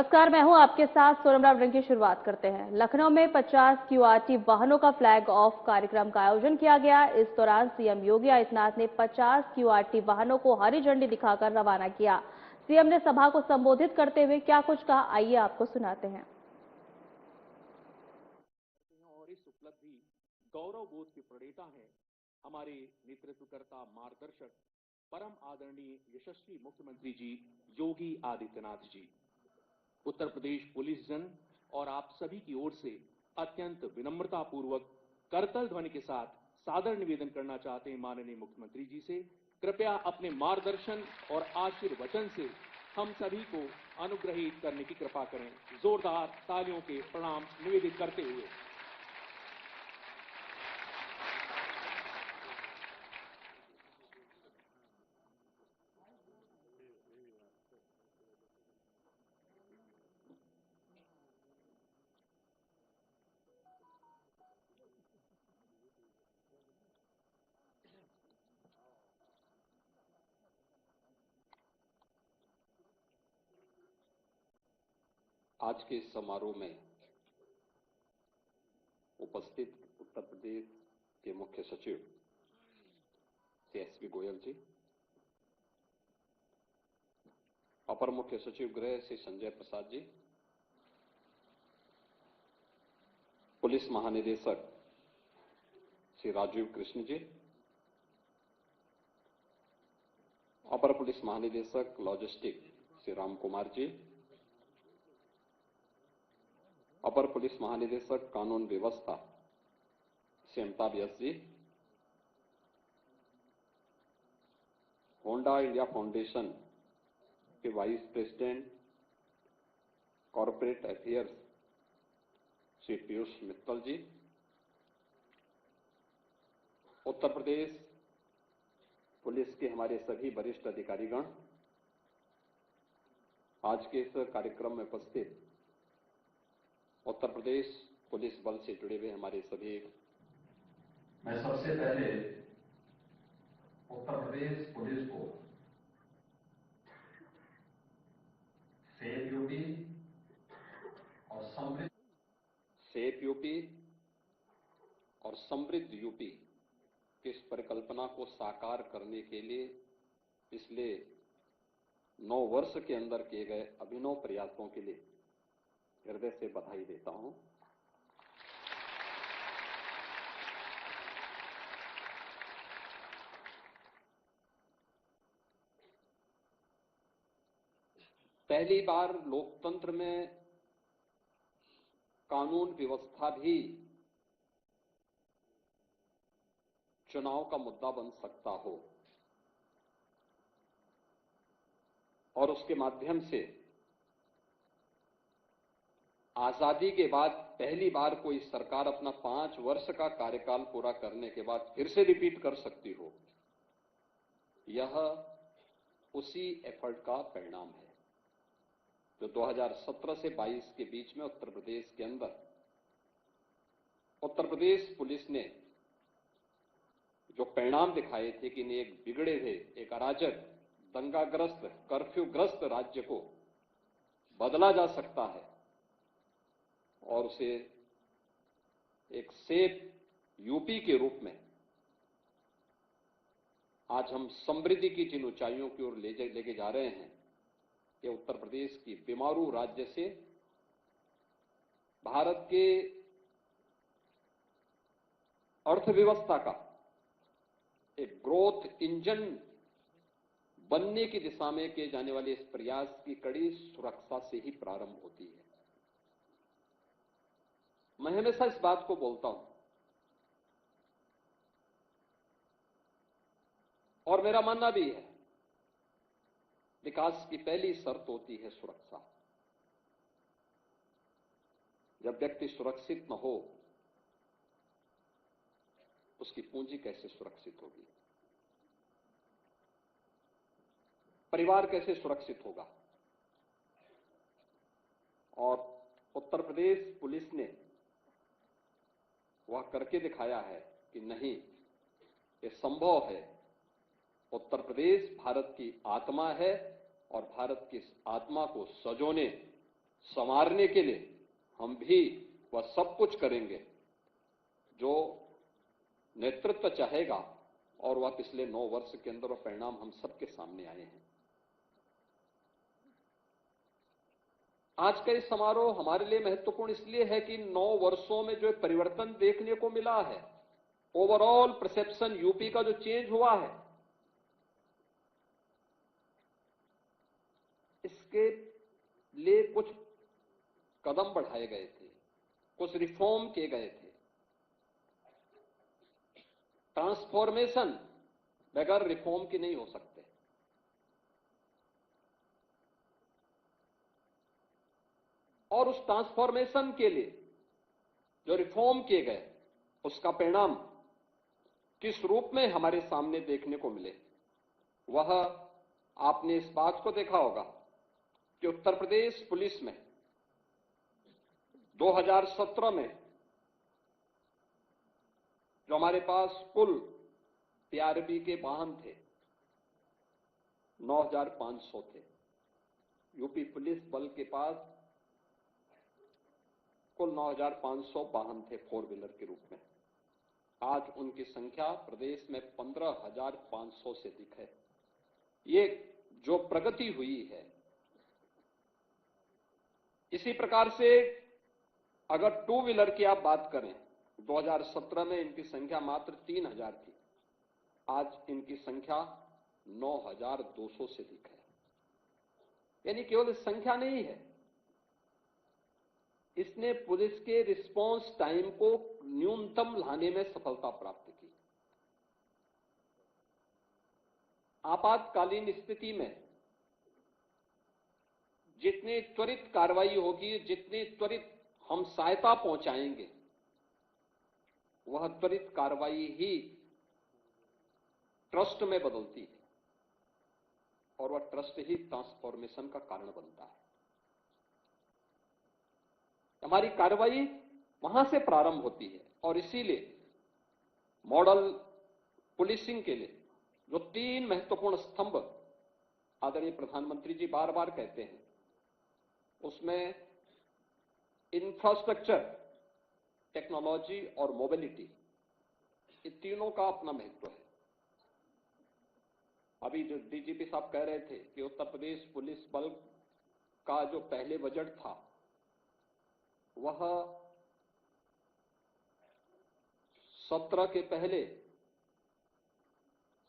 नमस्कार, मैं हूं आपके साथ सोनम राव। की शुरुआत करते हैं। लखनऊ में 50 क्यूआरटी वाहनों का फ्लैग ऑफ कार्यक्रम का आयोजन किया गया। इस दौरान सीएम योगी आदित्यनाथ ने 50 क्यूआरटी वाहनों को हरी झंडी दिखाकर रवाना किया। सीएम ने सभा को संबोधित करते हुए क्या कुछ कहा, आइए आपको सुनाते हैं। और इस उपलब्धि गौरव बोध के प्रणेता हैं हमारे नेतृत्वकर्ता मार्गदर्शक परम आदरणीय यशस्वी मुख्यमंत्री जी योगी आदित्यनाथ जी। उत्तर प्रदेश पुलिस जन और आप सभी की ओर से अत्यंत विनम्रता पूर्वक करतल ध्वनि के साथ सादर निवेदन करना चाहते हैं माननीय मुख्यमंत्री जी से, कृपया अपने मार्गदर्शन और आशीर्वचन से हम सभी को अनुग्रहित करने की कृपा करें। जोरदार तालियों के प्रणाम निवेदित करते हुए आज के इस समारोह में उपस्थित उत्तर प्रदेश के मुख्य सचिव श्री एसपी गोयल जी, अपर मुख्य सचिव गृह श्री संजय प्रसाद जी, पुलिस महानिदेशक श्री राजीव कृष्ण जी, अपर पुलिस महानिदेशक लॉजिस्टिक श्री राम कुमार जी, अपर पुलिस महानिदेशक कानून व्यवस्था Shri Amitabh Yash ji, Honda India foundation के vice president corporate affairs Shri Piyush Mittal ji, Uttar Pradesh police के हमारे सभी वरिष्ठ अधिकारीगण, आज के इस कार्यक्रम में उपस्थित उत्तर प्रदेश पुलिस बल से जुड़े हुए हमारे सभी। मैं सबसे पहले उत्तर प्रदेश पुलिस को सेफ यूपी और समृद्ध यूपी की इस परिकल्पना को साकार करने के लिए पिछले 9 वर्ष के अंदर किए गए अभिनव प्रयासों के लिए हृदय से बधाई देता हूं। पहली बार लोकतंत्र में कानून व्यवस्था भी चुनाव का मुद्दा बन सकता हो और उसके माध्यम से आजादी के बाद पहली बार कोई सरकार अपना 5 वर्ष का कार्यकाल पूरा करने के बाद फिर से रिपीट कर सकती हो। यह उसी एफर्ट का परिणाम है जो 2017 से 22 के बीच में उत्तर प्रदेश के अंदर उत्तर प्रदेश पुलिस ने जो परिणाम दिखाए थे कि एक बिगड़े हुए, एक अराजक, दंगाग्रस्त, कर्फ्यूग्रस्त राज्य को बदला जा सकता है और उसे एक सेफ यूपी के रूप में आज हम समृद्धि की जिन ऊंचाइयों की ओर लेके जा रहे हैं, ये उत्तर प्रदेश की बीमारू राज्य से भारत के अर्थव्यवस्था का एक ग्रोथ इंजन बनने की दिशा में किए जाने वाले इस प्रयास की कड़ी सुरक्षा से ही प्रारंभ होती है। मैं हमेशा इस बात को बोलता हूं और मेरा मानना भी है, विकास की पहली शर्त होती है सुरक्षा। जब व्यक्ति सुरक्षित न हो, उसकी पूंजी कैसे सुरक्षित होगी, परिवार कैसे सुरक्षित होगा। और उत्तर प्रदेश पुलिस ने वह करके दिखाया है कि नहीं, ये संभव है। उत्तर प्रदेश भारत की आत्मा है और भारत की इस आत्मा को सजोने, संवारने के लिए हम भी वह सब कुछ करेंगे जो नेतृत्व चाहेगा, और वह पिछले 9 वर्ष के अंदर वह परिणाम हम सबके सामने आए हैं। आज का इस समारोह हमारे लिए महत्वपूर्ण इसलिए है कि 9 वर्षों में जो परिवर्तन देखने को मिला है, ओवरऑल परसेप्शन यूपी का जो चेंज हुआ है, इसके लिए कुछ कदम बढ़ाए गए थे, कुछ रिफॉर्म किए गए थे। ट्रांसफॉर्मेशन बगैर रिफॉर्म की नहीं हो सकते। और उस ट्रांसफॉर्मेशन के लिए जो रिफॉर्म किए गए, उसका परिणाम किस रूप में हमारे सामने देखने को मिले, वह आपने इस बात को देखा होगा कि उत्तर प्रदेश पुलिस में 2017 में जो हमारे पास कुल टीआरपी के वाहन थे 9,500 थे। यूपी पुलिस बल के पास कुल 9,500 वाहन थे 4 व्हीलर के रूप में। आज उनकी संख्या प्रदेश में 15,500 से अधिक है। ये जो प्रगति हुई है, इसी प्रकार से अगर 2 व्हीलर की आप बात करें, 2017 में इनकी संख्या मात्र 3,000 थी, आज इनकी संख्या 9,200 से अधिक है। यानी केवल संख्या नहीं है, इसने पुलिस के रिस्पांस टाइम को न्यूनतम लाने में सफलता प्राप्त की। आपातकालीन स्थिति में जितनी त्वरित कार्रवाई होगी, जितनी त्वरित हम सहायता पहुंचाएंगे, वह त्वरित कार्रवाई ही ट्रस्ट में बदलती है, और वह ट्रस्ट ही ट्रांसफॉर्मेशन का कारण बनता है। हमारी कार्रवाई वहां से प्रारंभ होती है, और इसीलिए मॉडल पुलिसिंग के लिए जो 3 महत्वपूर्ण स्तंभ आदरणीय प्रधानमंत्री जी बार बार कहते हैं, उसमें इंफ्रास्ट्रक्चर, टेक्नोलॉजी और मोबिलिटी, ये तीनों का अपना महत्व है। अभी जो डीजीपी साहब कह रहे थे कि उत्तर प्रदेश पुलिस बल का जो पहले बजट था, वह 17 के पहले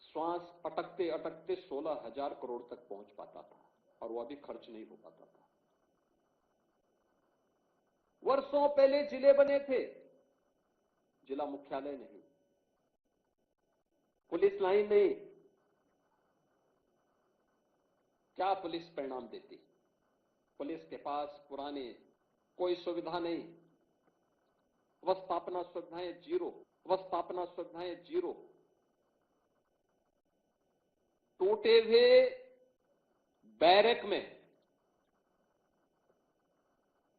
श्वास अटकते अटकते 16,000 करोड़ तक पहुंच पाता था, और वह भी खर्च नहीं हो पाता था। वर्षों पहले जिले बने थे, जिला मुख्यालय नहीं, पुलिस लाइन नहीं। क्या पुलिस परिणाम देती? पुलिस के पास पुराने कोई सुविधा नहीं, अवस्थापना सुविधाएं जीरो, अवस्थापना सुविधाएं जीरो, टूटे हुए बैरक में,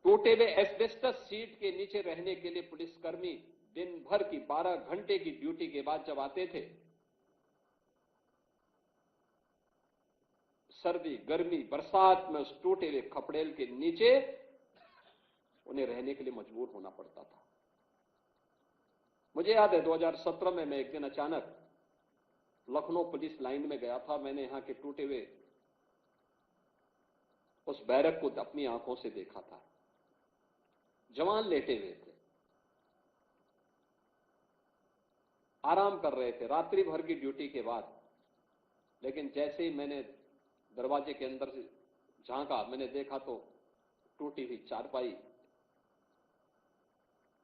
टूटे हुए एस्बेस्टस सीट के नीचे रहने के लिए पुलिसकर्मी दिन भर की 12 घंटे की ड्यूटी के बाद जब आते थे, सर्दी, गर्मी, बरसात में उस टूटे हुए खपड़ेल के नीचे उन्हें रहने के लिए मजबूर होना पड़ता था। मुझे याद है 2017 में मैं एक दिन अचानक लखनऊ पुलिस लाइन में गया था। मैंने यहां के टूटे हुए उस बैरक को अपनी आंखों से देखा था। जवान लेटे हुए थे, आराम कर रहे थे रात्रि भर की ड्यूटी के बाद। लेकिन जैसे ही मैंने दरवाजे के अंदर से झांका, मैंने देखा तो टूटी हुई चारपाई,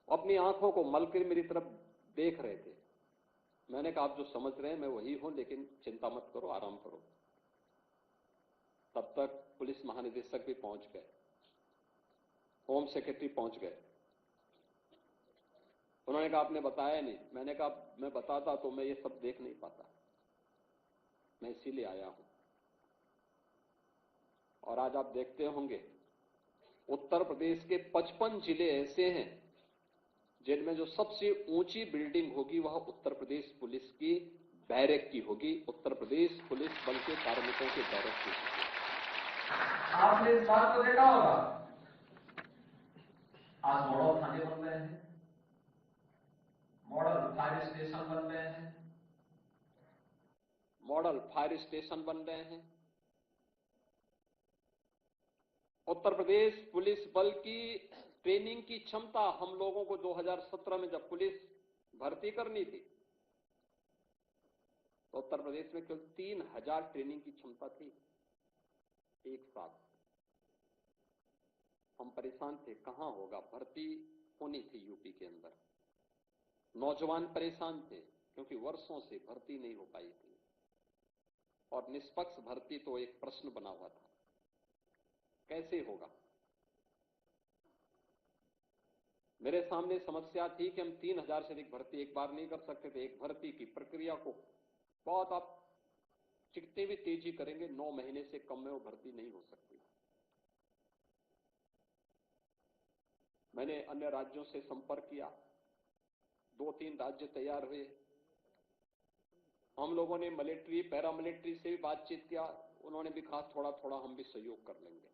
अपनी आंखों को मलकर मेरी तरफ देख रहे थे। मैंने कहा, आप जो समझ रहे हैं मैं वही हूं, लेकिन चिंता मत करो, आराम करो। तब तक पुलिस महानिदेशक भी पहुंच गए, होम सेक्रेटरी पहुंच गए। उन्होंने कहा, आपने बताया नहीं। मैंने कहा, मैं बताता तो मैं ये सब देख नहीं पाता, मैं इसीलिए आया हूं। और आज आप देखते होंगे उत्तर प्रदेश के 55 जिले ऐसे हैं जिनमें जो सबसे ऊंची बिल्डिंग होगी वह उत्तर प्रदेश पुलिस की बैरक की होगी, उत्तर प्रदेश पुलिस बल के कार्मिकों के बैरक की होगी। आपने इस बात को देखा होगा आज मॉडल थाने बन रहे हैं, मॉडल फायर स्टेशन बन रहे हैं, मॉडल फायर स्टेशन बन रहे हैं। उत्तर प्रदेश पुलिस बल की ट्रेनिंग की क्षमता हम लोगों को 2017 में जब पुलिस भर्ती करनी थी तो उत्तर प्रदेश में केवल 3000 ट्रेनिंग की क्षमता थी एक साथ। हम परेशान थे, कहां होगा, भर्ती होनी थी यूपी के अंदर। नौजवान परेशान थे क्योंकि वर्षों से भर्ती नहीं हो पाई थी और निष्पक्ष भर्ती तो एक प्रश्न बना हुआ था, कैसे होगा। मेरे सामने समस्या थी कि हम 3000 से अधिक भर्ती एक बार नहीं कर सकते थे। एक भर्ती की प्रक्रिया को बहुत आप जितनी भी तेजी करेंगे 9 महीने से कम में वो भर्ती नहीं हो सकती। मैंने अन्य राज्यों से संपर्क किया, 2-3 राज्य तैयार हुए। हम लोगों ने मिलिट्री पैरामिलिट्री से भी बातचीत किया, उन्होंने भी कहा थोड़ा थोड़ा हम भी सहयोग कर लेंगे।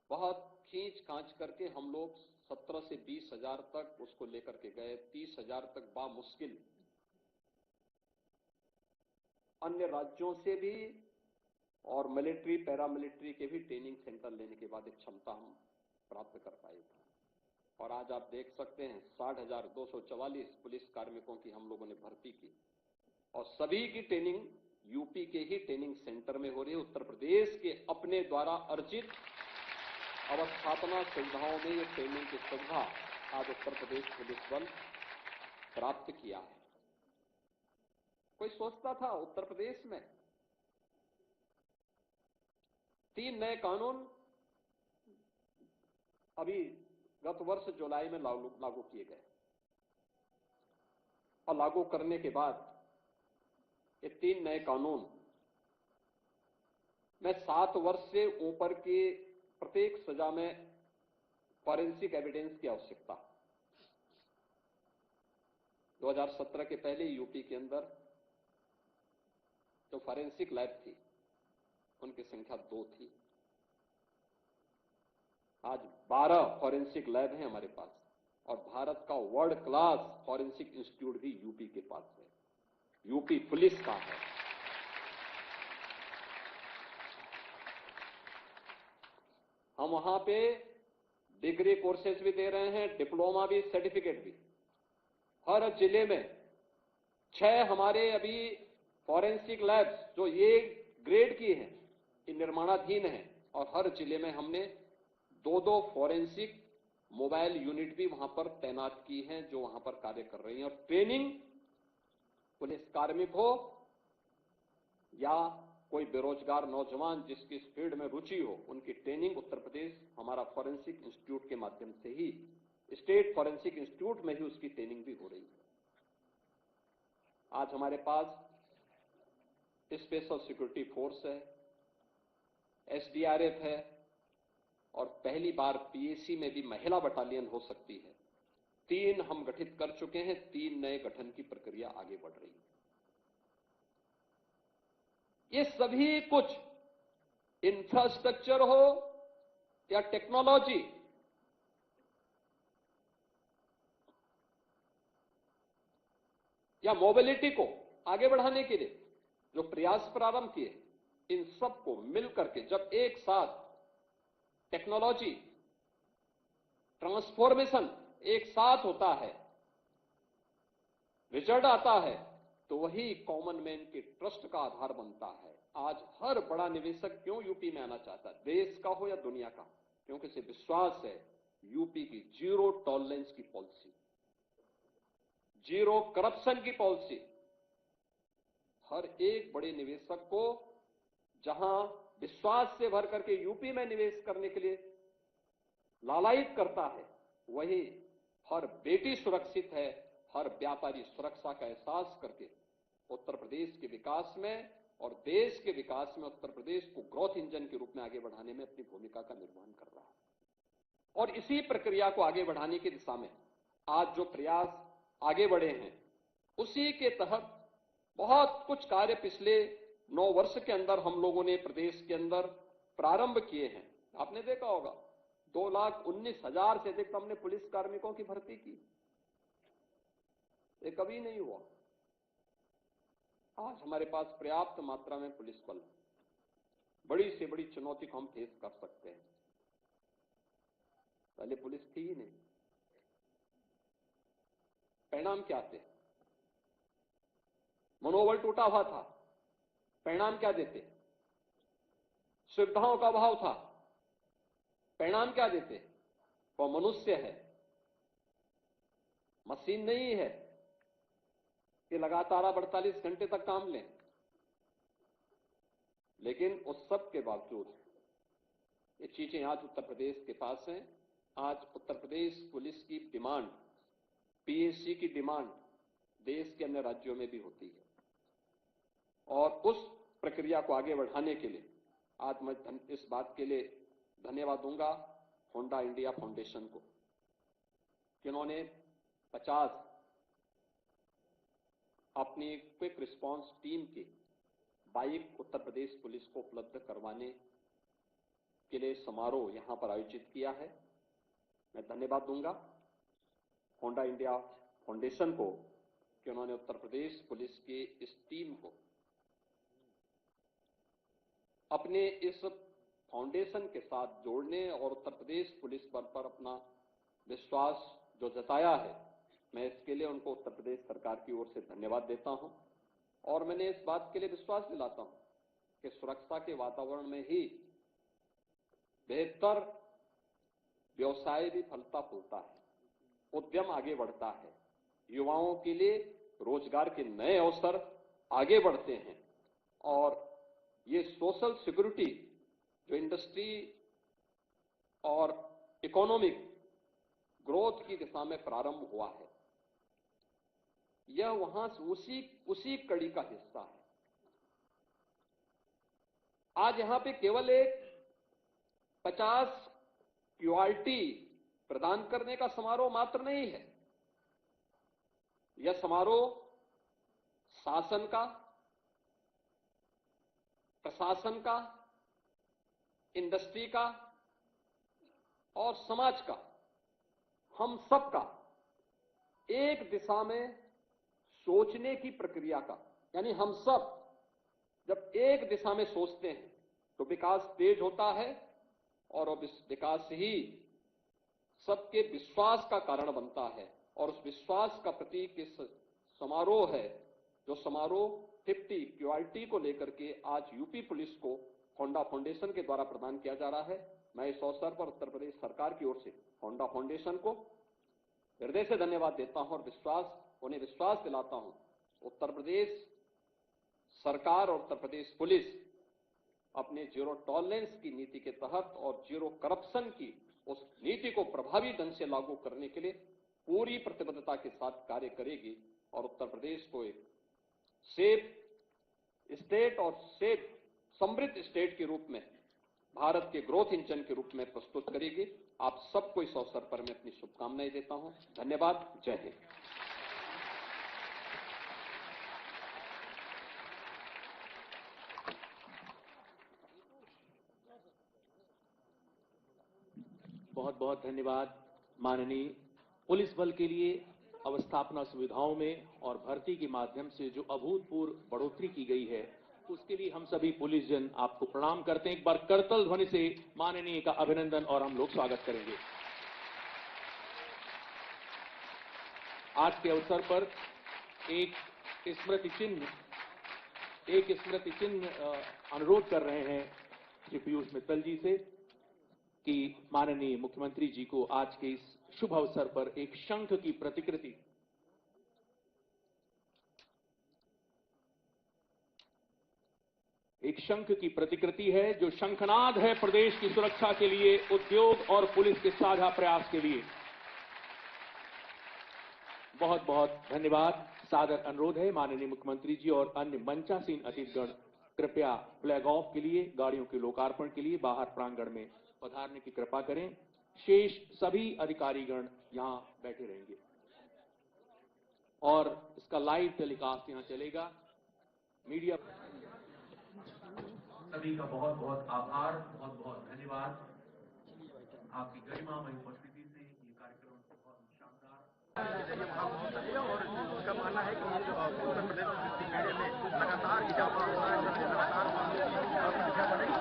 बहुत खींच खांच करके हम लोग 17 से 20 हजार तक उसको लेकर के गए। 30 हजार तक बामुश्किल अन्य राज्यों से भी और मिलिट्री पैरामिलिट्री के भी ट्रेनिंग सेंटर लेने के बाद एक क्षमता हम प्राप्त कर पाए थे। और आज आप देख सकते हैं 60,244 पुलिस कार्मिकों की हम लोगों ने भर्ती की और सभी की ट्रेनिंग यूपी के ही ट्रेनिंग सेंटर में हो रही है। उत्तर प्रदेश के अपने द्वारा अर्जित अवस्थापना सुविधाओं में ये ट्रेनिंग की सुविधा आज उत्तर प्रदेश पुलिस बल प्राप्त किया है। कोई सोचता था उत्तर प्रदेश में 3 नए कानून अभी गत वर्ष जुलाई में लागू किए गए और लागू करने के बाद ये 3 नए कानून में 7 वर्ष से ऊपर की प्रत्येक सजा में फॉरेंसिक एविडेंस की आवश्यकता। 2017 के पहले यूपी के अंदर जो फॉरेंसिक लैब थी उनकी संख्या 2 थी। आज 12 फॉरेंसिक लैब हैं हमारे पास और भारत का वर्ल्ड क्लास फॉरेंसिक इंस्टीट्यूट भी यूपी के पास है, यूपी पुलिस का है। हम वहां पे डिग्री कोर्सेज भी दे रहे हैं, डिप्लोमा भी, सर्टिफिकेट भी। हर जिले में 6 हमारे अभी फॉरेंसिक लैब्स जो ये ग्रेड की हैं, ये निर्माणाधीन हैं और हर जिले में हमने 2-2 फॉरेंसिक मोबाइल यूनिट भी वहां पर तैनात की हैं जो वहां पर कार्य कर रही हैं। और ट्रेनिंग पुलिस कार्मिक हो या कोई बेरोजगार नौजवान जिसकी इस फील्ड में रुचि हो, उनकी ट्रेनिंग उत्तर प्रदेश हमारा फॉरेंसिक इंस्टीट्यूट के माध्यम से ही, स्टेट फॉरेंसिक इंस्टीट्यूट में ही उसकी ट्रेनिंग भी हो रही है। आज हमारे पास स्पेशल सिक्योरिटी फोर्स है, एसडीआरएफ है और पहली बार पीएसी में भी महिला बटालियन हो सकती है। 3 हम गठित कर चुके हैं, 3 नए गठन की प्रक्रिया आगे बढ़ रही है। ये सभी कुछ इंफ्रास्ट्रक्चर हो या टेक्नोलॉजी, या मोबिलिटी को आगे बढ़ाने के लिए जो प्रयास प्रारंभ किए, इन सबको मिलकर के जब एक साथ टेक्नोलॉजी ट्रांसफॉर्मेशन एक साथ होता है, रिजल्ट आता है, तो वही कॉमन मैन के ट्रस्ट का आधार बनता है। आज हर बड़ा निवेशक क्यों यूपी में आना चाहता है, देश का हो या दुनिया का, क्योंकि इसे विश्वास है यूपी की जीरो टॉलरेंस की पॉलिसी, जीरो करप्शन की पॉलिसी। हर एक बड़े निवेशक को जहां विश्वास से भर करके यूपी में निवेश करने के लिए लालायित करता है, वही हर बेटी सुरक्षित है, हर व्यापारी सुरक्षा का एहसास करके उत्तर प्रदेश के विकास में और देश के विकास में उत्तर प्रदेश को ग्रोथ इंजन के रूप में आगे बढ़ाने में अपनी भूमिका का निर्वहन कर रहा है। और इसी प्रक्रिया को आगे बढ़ाने की दिशा में आज जो प्रयास आगे बढ़े हैं, उसी के तहत बहुत कुछ कार्य पिछले 9 वर्ष के अंदर हम लोगों ने प्रदेश के अंदर प्रारंभ किए हैं। आपने देखा होगा 2,19,000 से अधिक तो हमने पुलिस कार्मिकों की भर्ती की। ये कभी नहीं हुआ। आज हमारे पास पर्याप्त मात्रा में पुलिस बल है। बड़ी से बड़ी चुनौती को हम फेस कर सकते हैं। पहले पुलिस थी ही नहीं। परिणाम क्या थे? मनोबल टूटा हुआ था। परिणाम क्या देते? सुविधाओं का अभाव था। परिणाम क्या देते? वो मनुष्य है, मशीन नहीं है कि लगातार 48 घंटे तक काम लें। लेकिन उस सब के बावजूद ये चीजें आज उत्तर प्रदेश के पास हैं। आज उत्तर प्रदेश पुलिस की डिमांड, पीएससी की डिमांड देश के अन्य राज्यों में भी होती है। और उस प्रक्रिया को आगे बढ़ाने के लिए आज मैं इस बात के लिए धन्यवाद दूंगा होंडा इंडिया फाउंडेशन को, जिन्होंने 50 अपनी क्विक रिस्पांस टीम की बाइक उत्तर प्रदेश पुलिस को उपलब्ध करवाने के लिए समारोह यहां पर आयोजित किया है। मैं धन्यवाद दूंगा होंडा इंडिया फाउंडेशन को कि उन्होंने उत्तर प्रदेश पुलिस की इस टीम को अपने इस फाउंडेशन के साथ जोड़ने और उत्तर प्रदेश पुलिस बल पर अपना विश्वास जो जताया है, मैं इसके लिए उनको उत्तर प्रदेश सरकार की ओर से धन्यवाद देता हूं। और मैंने इस बात के लिए विश्वास दिलाता हूं कि सुरक्षा के वातावरण में ही बेहतर व्यवसाय भी फलता फूलता है, उद्यम आगे बढ़ता है, युवाओं के लिए रोजगार के नए अवसर आगे बढ़ते हैं और ये सोशल सिक्योरिटी जो इंडस्ट्री और इकोनॉमिक ग्रोथ की दिशा में प्रारंभ हुआ है, यह वहां से उसी कड़ी का हिस्सा है। आज यहां पे केवल एक 50 क्यूआरटी प्रदान करने का समारोह मात्र नहीं है। यह समारोह शासन का, प्रशासन का, इंडस्ट्री का और समाज का, हम सब का एक दिशा में सोचने की प्रक्रिया का, यानी हम सब जब एक दिशा में सोचते हैं तो विकास तेज होता है और विकास ही सबके विश्वास का कारण बनता है। और उस विश्वास का प्रतीक इस समारोह है, जो समारोह 50 क्यूआरटी को लेकर के आज यूपी पुलिस को होंडा फाउंडेशन के द्वारा प्रदान किया जा रहा है। मैं इस अवसर पर उत्तर प्रदेश सरकार की ओर से होंडा फाउंडेशन को हृदय से धन्यवाद देता हूं और उन्हें विश्वास दिलाता हूं, उत्तर प्रदेश सरकार और उत्तर प्रदेश पुलिस अपने जीरो टॉलरेंस की नीति के तहत और जीरो करप्शन की उस नीति को प्रभावी ढंग से लागू करने के लिए पूरी प्रतिबद्धता के साथ कार्य करेगी और उत्तर प्रदेश को एक सेफ स्टेट और सेफ समृद्ध स्टेट के रूप में, भारत के ग्रोथ इंजन के रूप में प्रस्तुत करेगी। आप सबको इस अवसर पर मैं अपनी शुभकामनाएं देता हूं। धन्यवाद। जय हिंद। बहुत बहुत धन्यवाद माननीय। पुलिस बल के लिए अवस्थापना सुविधाओं में और भर्ती के माध्यम से जो अभूतपूर्व बढ़ोतरी की गई है, उसके लिए हम सभी पुलिस जन आपको प्रणाम करते हैं। एक बार करतल ध्वनि से माननीय का अभिनंदन और हम लोग स्वागत करेंगे। आज के अवसर पर एक स्मृति चिन्ह अनुरोध कर रहे हैं श्री पीयूष मित्तल जी से कि माननीय मुख्यमंत्री जी को आज के इस शुभ अवसर पर एक शंख की प्रतिकृति है, जो शंखनाद है प्रदेश की सुरक्षा के लिए, उद्योग और पुलिस के साझा प्रयास के लिए। बहुत बहुत धन्यवाद। सादर अनुरोध है माननीय मुख्यमंत्री जी और अन्य मंचासीन अतिथिगण कृपया फ्लैग ऑफ के लिए, गाड़ियों के लोकार्पण के लिए बाहर प्रांगण में पधारने की कृपा करें। शेष सभी अधिकारीगण यहां बैठे रहेंगे और इसका लाइव टेलीकास्ट यहां चलेगा। मीडिया सभी का बहुत बहुत आभार, बहुत बहुत धन्यवाद। आपकी गरिमामय उपस्थिति से ये कार्यक्रम बहुत शानदार। और उनका मानना है कि उत्तर प्रदेश में लगातार इजाफा हो रहा है, लगातार संख्या बढ़ेगी।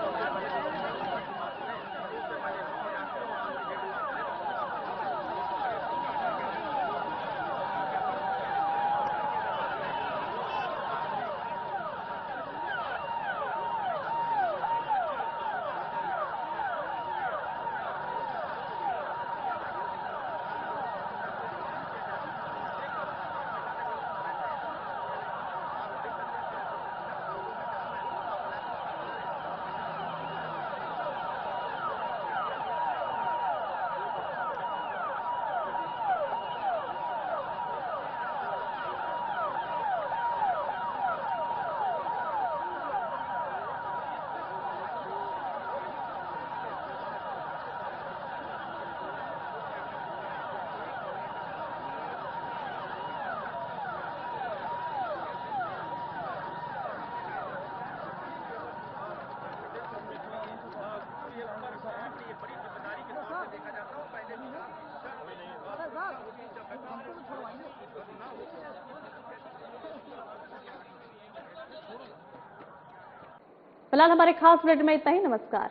फिलहाल हमारे खास बुलेटिन में इतना ही। नमस्कार।